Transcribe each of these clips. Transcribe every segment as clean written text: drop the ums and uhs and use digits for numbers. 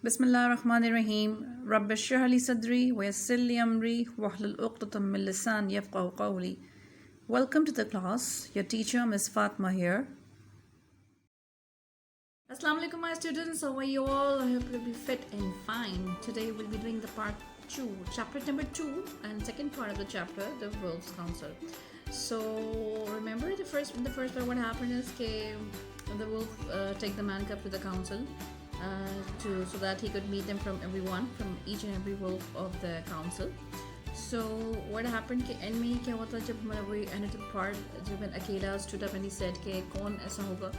बिस्मिल्लाहिर्रहमानिर्रहीम रब्बिश इश्रह ली सदरी वयस्सिर ली अमरी वहलुल उक़दतम मिन लिसानी यफ़क़हू क़ौली. Welcome to the class. Your teacher Miss Fatma here. Assalamu alaikum my students. How are you all? I hope you'll be fit and fine. Today we'll be doing the part 2, chapter number 2 and second part of the chapter, the Wolf's Council. So remember in the first part what happened is that the wolf take the man cub to the council so that he could meet them from each and every wolf of the council. So what happened कि end में ही क्या हुआ था जब we ended the part जब Akela stood up and he said कि कौन ऐसा होगा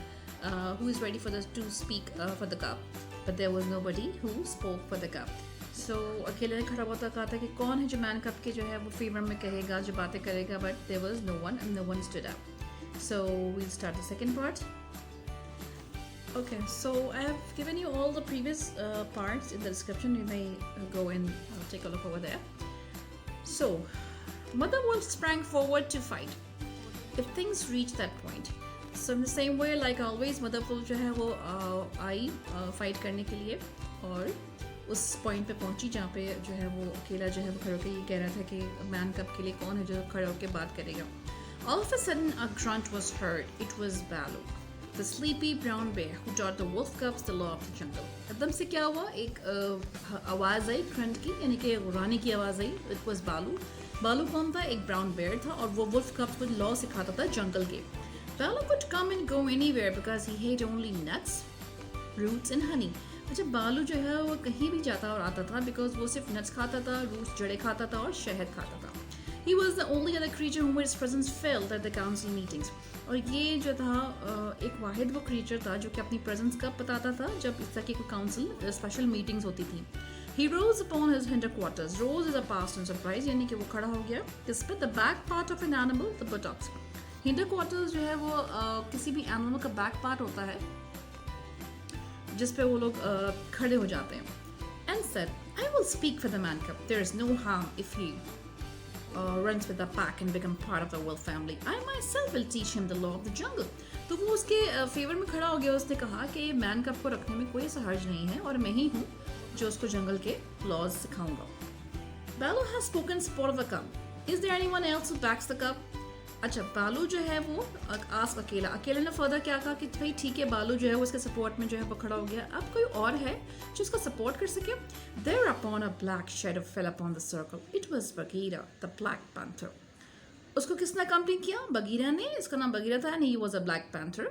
who is ready to speak for the cup, but there was nobody who spoke for the cup. So अकेले ने खड़ा हुआ था, कहा था कि कौन है जो मैन कप के जो है वो फेवर में कहेगा, जो बातें करेगा, but there was no one and no one stood up. So we'll start the second part. Okay, so I have given you all the previous parts in the description. You may go and take a look over there. So, Mother Wolf sprang forward to fight. If things reached that point, so in the same way, like always, Mother Wolf जो है वो आई fight करने के लिए और उस point पे पहुंची जहाँ पे जो है वो अकेला जो है वो खड़े होकर ये कह रहा था कि मैन कप के लिए कौन है जो खड़े होकर बात करेगा. All of a sudden, a grunt was heard. It was Baloo, the sleepy brown bear who taught the wolf cubs the law of the jungle. एकदम से क्या हुआ, एक आवाज़ आई ग्रंट की, यानी कि गुर्राने की आवाज़ आई. It was Baloo. बालू कौन था? एक ब्राउन बेयर था और वो wolf cubs को लॉ सिखाता था जंगल के. Baloo could come and go anywhere because he ate only nuts, roots and honey. अच्छा, बालू जो है वो कहीं भी जाता और आता था because वो सिर्फ nuts खाता था, roots जड़े खाता था और शहद खाता था. He was the only other creature whom his presence filled at the council meetings. और ये जो था एक वाहिद वो क्रीचर था जो कि अपनी प्रेजेंस कब बताता था, जब इस तरह की कोई काउंसिल स्पेशल मीटिंग्स होती थी. He rose upon his hinder quarters. Rose is a past tense surprise, यानी कि वो खड़ा हो गया. This bit the back part of an animal, the buttocks. Hinder quarters जो है वो किसी भी एनिमल का बैक पार्ट होता है जिस पे वो लोग खड़े हो जाते हैं. And said, I will speak for the man cub. There is no harm if he runs with the pack and become part of the wolf family. I myself will teach him the law of the jungle. तो वो उसके favour में खड़ा हो गया. उसने कहा कि मैन कप को रखने में कोई हर्ज नहीं है और मैं ही हूँ जो उसको जंगल के लॉज सिखाऊंगा. Baloo has spoken support of the cub. Is there anyone else who backs the cub? अच्छा, बालू जो है वो आस्क अकेले ने फर्दर क्या कहा कि भाई ठीक है, बालू जो है वो उसके सपोर्ट में जो है वो खड़ा हो गया. अब कोई और है जो उसका सपोर्ट कर सके? Thereupon a black shadow fell upon the circle. It was Bagheera, the Black Panther. उसको किसने अकम्पनी किया? बगीरा ने. इसका नाम बगीरा था and he was a Black Panther.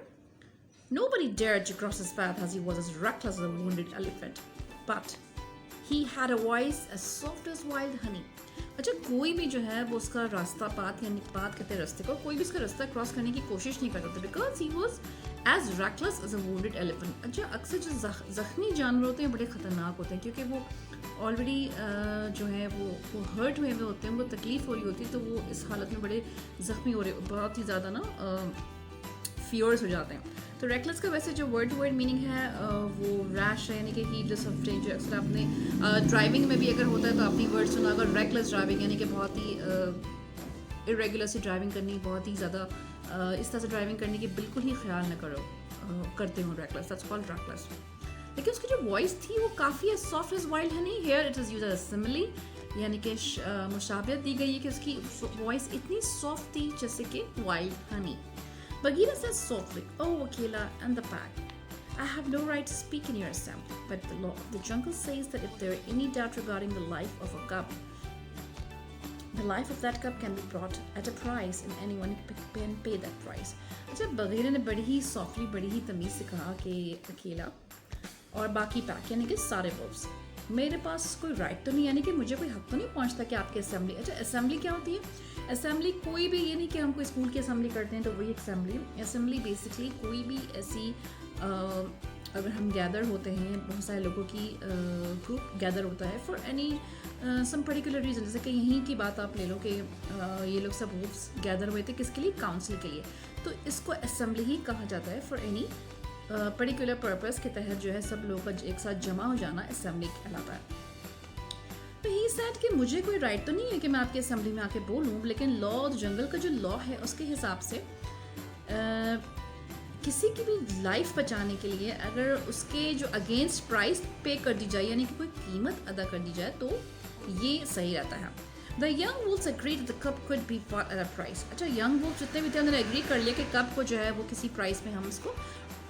Nobody dared to cross his path as he was as reckless as a wounded elephant. But he had a voice as soft as wild honey. अच्छा, कोई भी जो है वो उसका रास्ता path यानी path कहते हैं रास्ते को, कोई भी उसका रास्ता क्रॉस करने की कोशिश नहीं करता था because he was as reckless as a wounded elephant. अच्छा, अक्सर जो जख्मी जानवर होते हैं बड़े ख़तरनाक होते हैं क्योंकि वो ऑलरेडी जो है वो हर्ट हुए हुए होते हैं, उनको तकलीफ हो रही होती है, तो वो इस हालत में बड़े ज़ख्मी हो रहे, बहुत ही ज़्यादा ना फियर्स हो जाते हैं. तो रेकलेस का वैसे जो वर्ड टू वर्ड मीनिंग है वो रैश है, यानी कि हीडलेस ऑफ डेंजर. अक्सर आपने ड्राइविंग में भी अगर होता है तो आपने वर्ड सुना अगर रेकलेस ड्राइविंग, यानी कि बहुत ही इरेगुलर सी ड्राइविंग करनी, बहुत ही ज़्यादा इस तरह से ड्राइविंग करने की बिल्कुल ही ख्याल न करो करते हो रेकलेस. That's called reckless. लेकिन उसकी जो वॉइस थी वो काफ़ी soft as wild honey. Here it is used as simile, यानी कि मुशाबियत दी गई है कि उसकी वॉइस इतनी सॉफ्ट थी जैसे कि wild Honey. Bagheera says softly, "Oh, Akela and the pack, I have no right to speak in your assembly, but the law of the jungle says that if there are any doubt regarding the life of a cub, the life of that cub can be brought at a price and anyone can pay that price." अच्छा, Bagheera ने बड़ी ही softly, बड़ी ही तमीज़ से कहा कि अकेला और बाकी पैक यानी कि सारे wolves, मेरे पास कोई राइट तो नहीं, यानी कि मुझे कोई हक तो नहीं पहुंचता कि आपकी असेंबली. अच्छा, असेंबली क्या होती है? असेंबली कोई भी, ये नहीं कि हम कोई स्कूल की असेंबली करते हैं तो वही असेंबली बेसिकली कोई भी ऐसी अगर हम गैदर होते हैं, बहुत सारे लोगों की ग्रुप गैदर होता है for any some particular reason. जैसे कि यहीं की बात आप ले लो कि ये लोग सब वुल्व्स गैदर हुए थे किसके लिए? काउंसिल के लिए. तो इसको असेंबली ही कहा जाता है. फॉर एनी पर्टिकुलर पर्पस के तहत जो है सब लोगों का एक साथ जमा हो जाना असेंबली कहलाता है. तो ही सेड कि मुझे कोई राइट तो नहीं है कि मैं आपकी असेंबली में आके बोलूँ, लेकिन लॉ जंगल का जो लॉ है उसके हिसाब से किसी की भी लाइफ बचाने के लिए अगर उसके जो अगेंस्ट प्राइस पे कर दी जाए, यानी कि कोई कीमत अदा कर दी जाए, तो ये सही रहता है. The young wolves agreed that the cup could be bought at a price. अच्छा, young wolves जितने भी थे उन्होंने एग्री कर लिया कि कप को जो है वो किसी प्राइस में हम इसको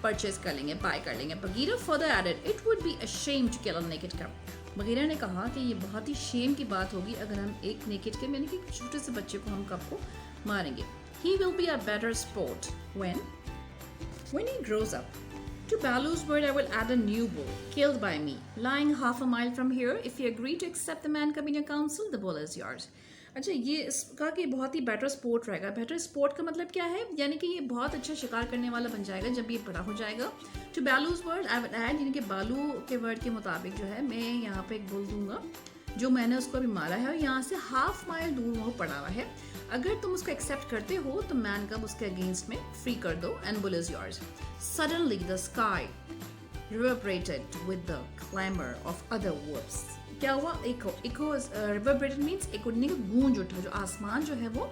परचेज कर लेंगे, बाय कर लेंगे. Bagheera further added, it would be a shame to kill a naked cup. Bagheera ने कहा कि ये बहुत ही शेम की बात होगी अगर हम एक नेकेड के, यानी कि छोटे से बच्चे को हम कप को मारेंगे. He will be a better sport when he grows up. To Balu's word, I will add a new bull, killed by me, lying half a mile from here. If you agree to accept the man cub in your council, the bull is yours. अच्छा, ये कहा कि बहुत ही better sport रहेगा. Better sport का मतलब क्या है? यानी कि ये बहुत अच्छा शिकार करने वाला बन जाएगा जब ये बड़ा हो जाएगा. Two values word I will add, यानी कि बालू के वर्ड के मुताबिक जो है मैं यहाँ पे एक बुल दूंगा जो मैंने उसको अभी मारा है और यहाँ से हाफ माइल दूर वो पड़ा हुआ है. अगर तुम उसको एक्सेप्ट करते हो तो मैन कब उसके अगेंस्ट में फ्री कर दो and bull is yours. Suddenly the sky reverberated with the clamor of other wolves. क्या हुआ? echo reverberated means एक उड़ने का गूंज उठा. जो आसमान जो है वो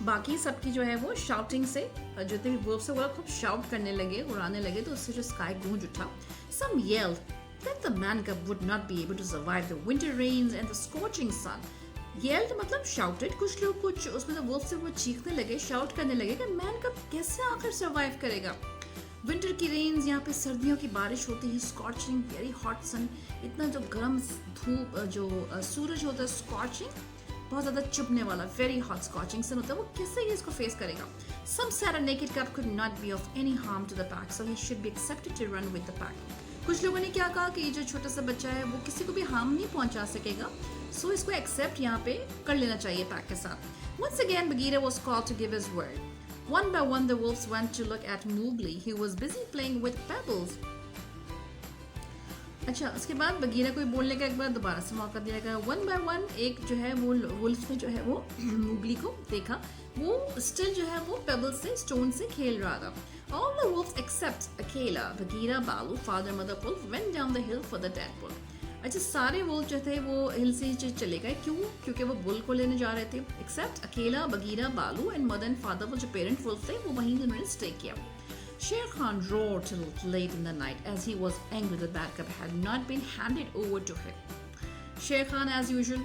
बाकी सबकी जो है वो शाउटिंग से, जितने भी wolves है वो खूब शाउट करने लगे, उड़ाने लगे, तो उससे जो स्काई गूंज उठा. Some yelled that the man cub would not be able to survive the winter rains and the scorching sun. yelled मतलब shouted. कुछ लोग कुछ उसमें तो wolves से वो चीखने लगे, शाउट करने लगे कि man cub कैसे आखिर सर्वाइव करेगा. विंटर की रेन्स, यहाँ पे सर्दियों की बारिश होती है. स्कॉचिंग, वेरी हॉट सन, इतना जो गर्म धूप, जो सूरज होता है, स्कॉचिंग बहुत ज़्यादा चुभने वाला, वेरी हॉट स्कॉचिंग सन होता है. वो कैसे ये इसको फेस करेगा? Some said a naked cub could not be of any harm to the pack, so he should be accepted to run with the pack. कुछ लोगों ने क्या कहा कि ये जो छोटा सा बच्चा है वो किसी को भी हार्म नहीं पहुंचा सकेगा, सो इसको एक्सेप्ट यहाँ पे कर लेना चाहिए पैक के साथ. Once again Bagheera was called to give his word. One by one the wolves went to look at Mowgli. He was busy playing with pebbles. अच्छा, उसके बाद बगीरा को बोलने का एक बार दोबारा से मौका दिया गया. वन बाय वन एक जो है वो वुल्फ ने जो है वो मोगली को देखा, वो स्टिल जो है वो पेबल से, स्टोन से खेल रहा था. All the wolves except Akela, Bagheera, Balu, father, mother wolf went down the hill for the dead bull. अच्छा, सारे वुल्फ जो थे वो हिल से चले गए. क्यों? क्योंकि वो बुल को लेने जा रहे थे. एक्सेप्ट अकेला, बगीरा, बालू एंड मदर एंड फादर, वो जो पेरेंट वुल्फ थे वो वहीं उन्होंने स्टे किया. Sher Khan roared till late in the night as he was angry that Bad Cub had not been handed over to him. शेर खान as usual,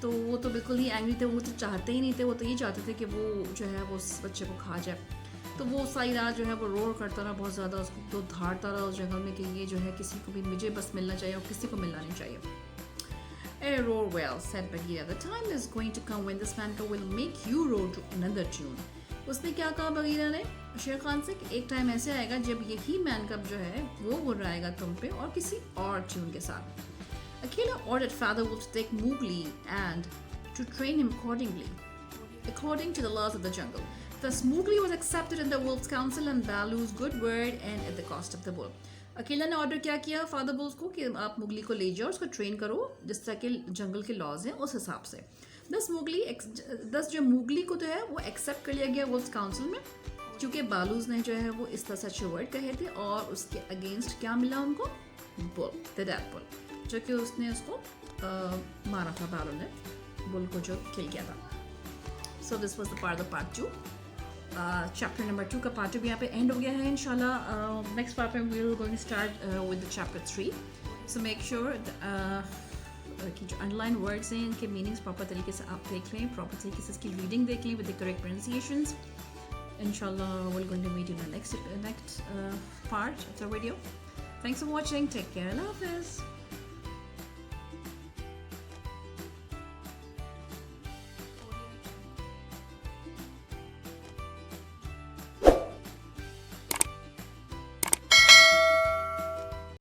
तो वो तो बिल्कुल ही एंग्री थे. वो तो चाहते ही नहीं थे, वो तो ये चाहते थे कि वो जो है वो उस बच्चे को खा जाए. तो वो सारी रात जो है वो रोर करता रहा बहुत ज़्यादा, उसको तो धाड़ता रहा उस जंगल में कि ये जो है किसी को भी, मुझे बस मिलना चाहिए और किसी को मिलना नहीं चाहिए. "Eh, roar well," said Bagheera. "The time is going to come when this man will make you roar to another tune." उसने क्या कहा बगीरा ने शेर खान से कि एक टाइम ऐसे आएगा जब यही मैन कब जो है वो गुर्राएगा तुम पे और किसी और ट्यून के साथ. Akela ordered Father Wolf to take Mowgli and to train him according to the laws of the jungle. Thus Mowgli was accepted in the Wolves' Council and Balu's good word and at the cost of the bull. अकेला ने order क्या किया father bulls को कि आप मुगली को ले जाओ, उसको ट्रेन करो जिस तरह के जंगल के लॉज हैं उस हिसाब से. दस जो मुगली को तो है वो एक्सेप्ट कर लिया गया वुल्फ्स काउंसिल में, क्योंकि बालूज ने जो है वो इस तरह से अच्छे वर्ड कहे थे और उसके अगेंस्ट क्या मिला उनको? बुल, द डेड बुल, जो कि उसने उसको मारा था. बालू ने बुल को जो किल किया था. So this was the part 2. Chapter number 2 का पार्ट 2 भी यहाँ पे एंड हो गया है. इंशाल्लाह नेक्स्ट पार्ट में we will going start with the chapter 3. So make sure कि जो अंडरलाइन वर्ड्स हैं इनके मीनिंग्स प्रॉपर तरीके से आप देख लें, प्रॉपर तरीके से इसकी रीडिंग देख लें विद द करेक्ट प्रोनाउंसिएशंस. इंशाल्लाह we're going to meet you in the next part of the video. Thanks for watching. Take care. Allah Hafiz.